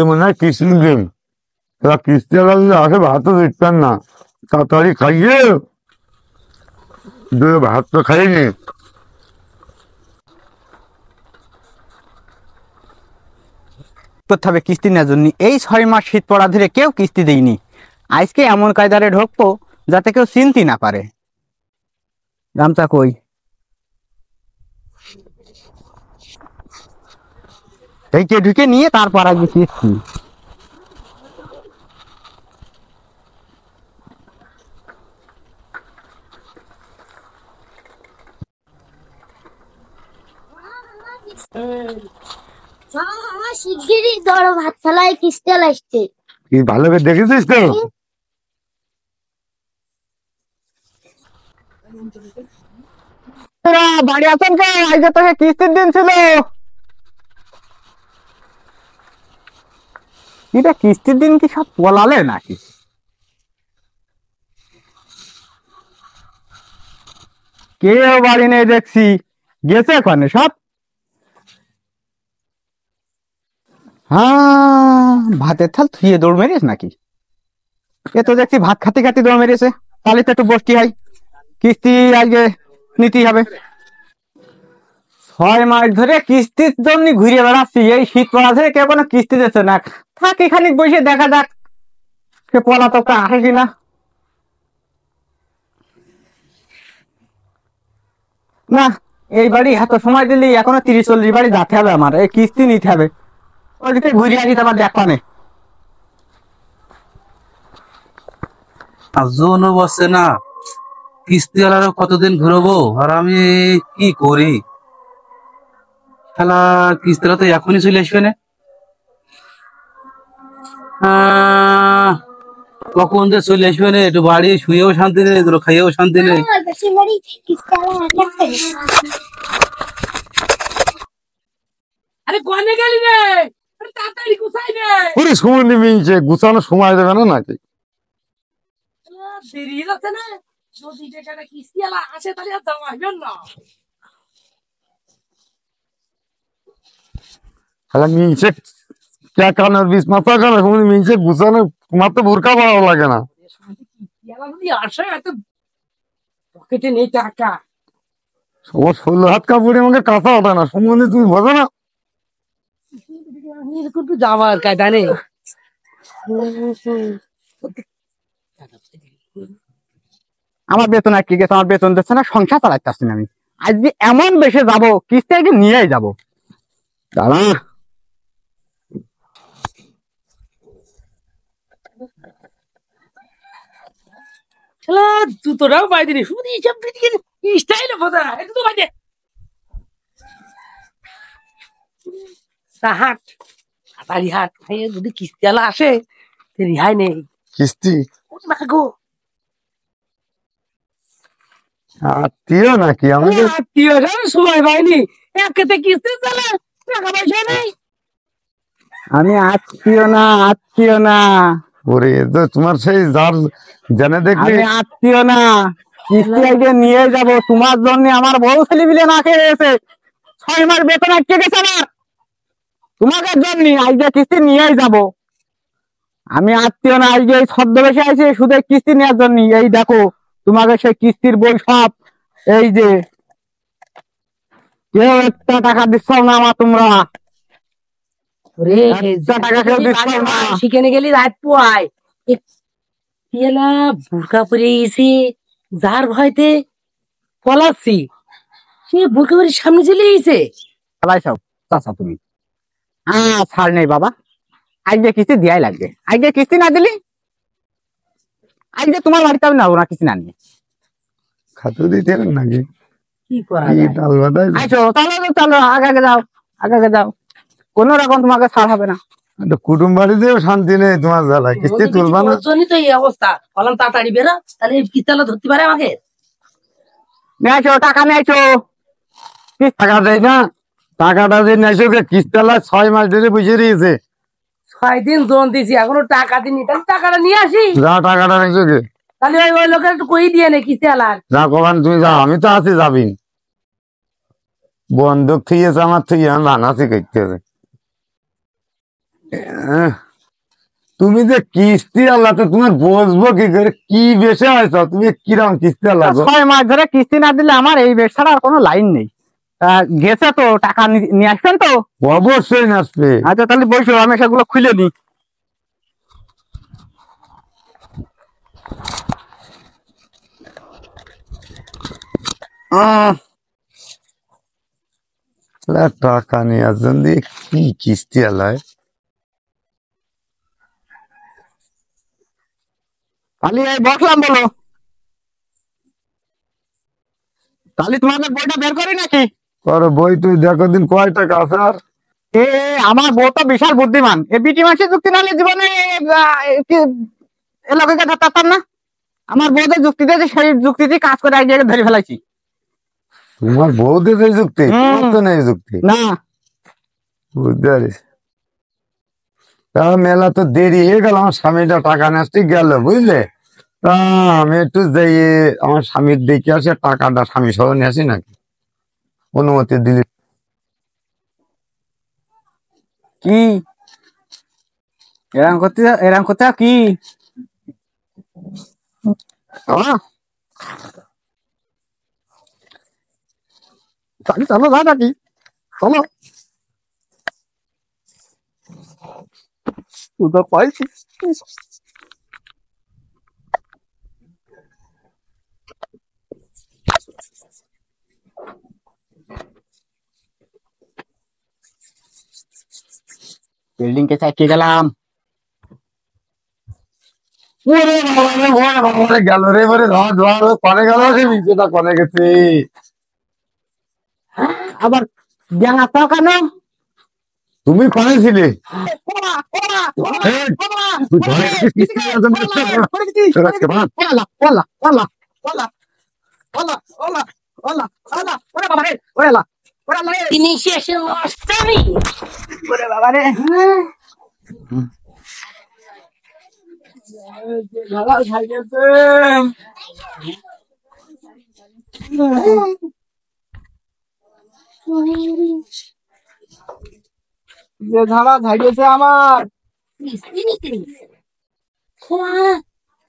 আজকে মনে হয় কিস্তির দিন, এবার কিস্তি যদি আসে ভাতও দিতেন না, তাড়াতাড়ি খাইয়ে ভাত তো খাইনি। করতে হবে কিস্তি নেওয়ার জন্য। এই 6 মাস শীত পড়া ধরে কেউ কিস্তি দেয়নি। আজকে এমন কায়দারে ঢুকবো যাতে কেউ চিনতে না পারে। গামছা কই? এইকে ঢুকে নিয়ে তারপর আগে কিস্তি। শিগগিরই ধরো ভাত থালায় কিস্তি আসছে। কি ভালো করে দেখেছিস তো? বাড়ি আছেন কে? আজকে তোকে কিস্তির দিন ছিল। এটা কিস্তির দিন কি সব পলালে নাকি? কেউ বাড়ি নেই দেখছি, গেছে ওখানে সব। হ্যাঁ, ভাতের থাল থুয়ে দৌড় মেরিস নাকি? এ তো দেখছি ভাত খাতে খাতে দৌড় মেরেছে। তাহলে তো একটু বসতি হয়, কিস্তি আজকে নিতেই হবে। 6 মাস ধরে কিস্তির জন্য ঘুরে বেড়াচ্ছি, এই শীত পড়া ধরে কেউ কোনো কিস্তি দিচ্ছে না। থাকি খানিক বসে দেখা যাক সে পলাতকটা আসে কিনা। না, এই বাড়ি এত সময় দিলি এখনো 30-40 বাড়ি যেতে হবে আমার, এই কিস্তি নিতে হবে। ওইদিকে ঘুরে আসি তোমার দেখবানে। জোনও বসছে না, কিস্তি আর কতদিন ঘুরবো, আর আমি কি করি? খেলা কিস্তিরা তো এখনই চলে আসবে না। কখন যে চলে আসবে না, একটু বাড়ি শুয়েও শান্তি নেই, একটু খাইয়েও শান্তি নেই। আরে কোনে গেলি রে? আরে তাড়াতাড়ি গুছাই রে। পুরি সময় নিমিছে, গুছানোর সময় দেবে না নাকি? দেরি হচ্ছে না, যদি যেখানে কিস্তি আলা আসে তাহলে আর যাওয়া হবে না। তাহলে মিনছে কানের বিষ মাথা কানে সময় মিনছে গুছানো, তোমার তো বোরকা ভালো লাগে না। কিস্তি আলা যদি আসে এত পকেটে নেই টাকা। সবার 16 হাত কাপড়ে আমাকে কাঁচা ওঠে না, সম্বন্ধে তুমি বোঝো না। এরকম তো যাওয়ার কায়দা নেই। আমার বেতন আর কি গেছে, আমার বেতন দিচ্ছে না, সংসার চালাতে পারছি না আমি। আজকে এমন বেশে যাবো, কিস্তি আগে নিয়েই যাবো। দাঁড়া, জুতোটাও পাই দিনি, শুধু এইসব স্টাইল বোঝা এটা তো বাইরে হাট হাতারি হাট খাইয়ে যদি কিস্তি আলা আসে রিহাই নেই। কিস্তি গো আত্মীয় নাকি আমাদের? আত্মীয় সময় পাইনি, একেতে কিস্তি চালা টাকা পয়সা নেই। আমি আত্মীয় না, আত্মীয় না। ওরে তো তোমার সেই যার জেনে দেখলি। আমি আত্মীয় না, কিস্তি আগে নিয়ে যাব। তোমার জন্য আমার বউ ছেলে মিলে না খেয়ে গেছে, 6 মাস বেতন আটকে গেছে আমার। তোমাদের জন্য আজকে কিস্তি নিয়েই যাব। আমি আত্মীয় না, আজকে এই ছদ্মবেশে আছে শুধু কিস্তি নেওয়ার জন্য। এই দেখো তোমাকে সেই কিস্তির বই সব, এই যে কেউ একটা টাকা দিচ্ছ না আমার, তোমরা একটা টাকা কেউ দিচ্ছ না। সেখানে গেলি রাত পোয়াই বুড়কা পরে গেছি, যার ভয়তে পলাচ্ছি সে বুড়কা পরে সামনে চলে গেছে। চাচা তুমি ছাড় নেই বাবা, আজকে কিস্তি দেয়াই লাগবে। আজকে কিস্তি না দিলি আজকে তোমার বাড়িতে আমি নাবো না, কিস্তি না নিয়ে। খাতে দিতে হবে নাকি? কি করা এই যায়? ডাল বাদাই আইসো, চলো আগে যাও, আগে যাও। কোন রকম তোমাকে ছাড় হবে না। কুটুম বাড়িতেও শান্তি নেই তোমার জ্বালায়, কিস্তি তুলবা না। ওর জন্যই তো এই অবস্থা, বললাম তাড়াতাড়ি বেরো, তাহলে এই কিস্তালা ধরতে পারে আমাকে। নিয়ে আসো, টাকা নিয়ে আসো। টাকা দেয় না, টাকাটা যে নেছো কিস্তালা 6 মাস ধরে বুঝে দিয়েছে। 6 দিন জোন দিছি, এখনো টাকা দিনি, তাহলে টাকাটা নিয়ে আসি। যা টাকাটা নেছো কে, তাহলে ওই লোকের একটু কই দিয়ে নে কিস্তালার। যা কবান তুমি যাও, আমি তো আছি যাবি। বন্ধক থুইয়েছে আমার, থুই আমি বানাচ্ছি করতে হবে। আহ, তুমি যে কিস্তি আল্লাহ তো তোমার বসবো কি করে, কি বেশে হয়েছ তুমি, কিরকম কিস্তি আল্লাহ গো? 6 মাস ধরে কিস্তি না দিলে আমার এই বেশ ছাড়া আর কোনো লাইন নেই। গেছে তো, টাকা নিয়ে আসছেন তো? অবশ্যই নাচবে। আচ্ছা তাহলে বসো, আমি সেগুলো খুলে নি। টাকা নিয়ে আসছেন দিয়ে কি কিস্তি আল্লাহ। তাহলে এই বসলাম, বলো তাহলে তোমাদের বইটা বের করি নাকি? করো বই, তুই দেখো দিন কয় টাকা আছে আর। এ আমার বউ তো বিশাল বুদ্ধিমান, এ বিটি মাসে যুক্তি নাহলে জীবনে এ লোকে ধরতাম না। আমার বউদের যুক্তি দিয়েছে, সেই যুক্তিতে কাজ করে এক জায়গায় ধরে ফেলাইছি। তোমার বউদের এই যুক্তি, তোমার তো নেই যুক্তি। না বুঝতে পারিস, তা মেলা তো দেরি হয়ে গেল, আমার স্বামীটা টাকা নিয়ে গেল বুঝলে। তা আমি একটু যাই আমার স্বামীর দেখে আসি, টাকাটা স্বামী সহ নিয়ে আসি নাকি, অনুমতি দিলি। কি এরম করতে কি চলো চলো যা নাকি, চলো তুই তো কয়েছিস। বিল্ডিং কে চাইতে গেলাম। গেল রে এবারে, কনে গেল সে নিচেটা, কনে গেছে আবার জানাতো কেন? তুমি কনে ছিলে? ওরা, ওরা, ওরা, এই, ওরা, তুই ঘরে ওরা, এসে কিস্তি নিয়ে আসবি, ওরা, কিস্তি ওরা গেছিস, তোর আজকে ভাত। OLA, OLA, OLA, OLA, OLA, OLA, OLA, OLA, ওরে বাবা রে, ওরে লা, ওরে লা রে, তিনি শেষে নষ্টামি। ওরে বাবা রে। ঝালা খাই গেছে। যে ঝাড়া ঝাড়িয়েছে আমার।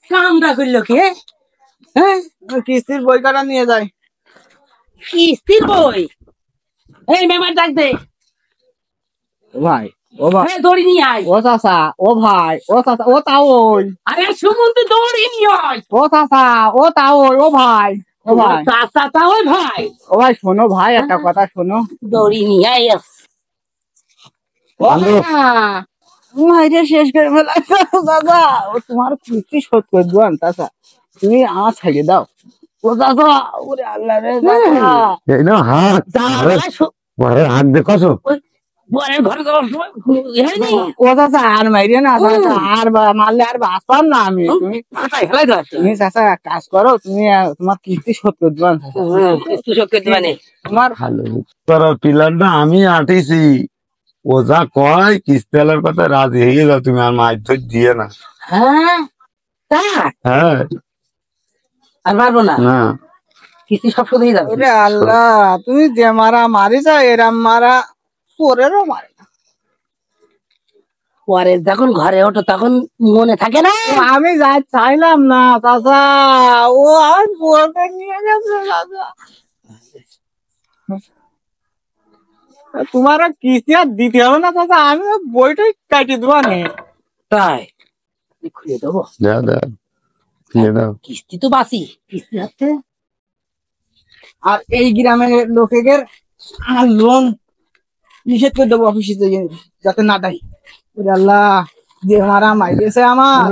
কামটা করলো কে? হ্যাঁ, কিস্তির বই কাটা নিয়ে যায়। কিস্তির বই? এই মেমার ডাক দে। ও ভাই, ও ভাই, এই দড়ি নিয়ে আয়। ও চাচা, ও ভাই, ও চাচা, ও তাও ওই, আরে সুমন্ত দড়ি নিয়ে আয়। ও চাচা, ও তাও ওই, ও ভাই, ও ভাই, চাচা তা ওই ভাই, ও ভাই শোনো ভাই, একটা কথা শোনো। দড়ি নিয়ে আয়। ও ভাইরে শেষ করে ফেলাইছো দাদা, ও তোমার কিস্তি শোধ করে দেন চাচা, তুমি আমার ছেড়ে দাও। ও চাচা, ওরে আল্লাহ রে চাচা। এই না হাত, ঘরের হাত দেখো। বরের ঘরে যাওয়ার সময় হয়নি। ও চাচা আর মাইরে না চাচা, আর মারলে আর বাঁচতাম না আমি। তুমি মাথায় ফেলাই দাও। তুমি চাচা এক কাজ করো, তুমি তোমার কিস্তি শোধ করে দেবেন চাচা। কিস্তি শোধ করতে মানে তোমার ভালো করার পিলারটা আমি আঁটিছি, ও যা কয় কিস্তেলার কথা রাজি হয়ে যাও তুমি, আর মাছ ধর দিয়ে না। হ্যাঁ তা হ্যাঁ আর পারবো না, না কিস্তি সব শোধ হয়ে যাবে। ওরে আল্লাহ, তুমি যে মারা মারিছা, এরাম মারা চোরেরও মারে। পরে যখন ঘরে ওঠো তখন মনে থাকে না। আমি যাই চাইলাম না চাচা, ও আর বউকে নিয়ে গেছে চাচা। তোমার আর কিস্তি আর দিতে হবে না চাচা, আমি ওই বইটাই কাটিয়ে দেবো নে। তাই খুলে দেবো, দাও দাও, দিয়ে দাও। কিস্তি তো বাঁচি, কিস্তি হচ্ছে। আর এই গ্রামের লোকেদের আর লোন নিষেধ করে দেবো অফিসে, যাতে না দেয়। ওরে আল্লাহ, যে মারা মাইরেছে আমার।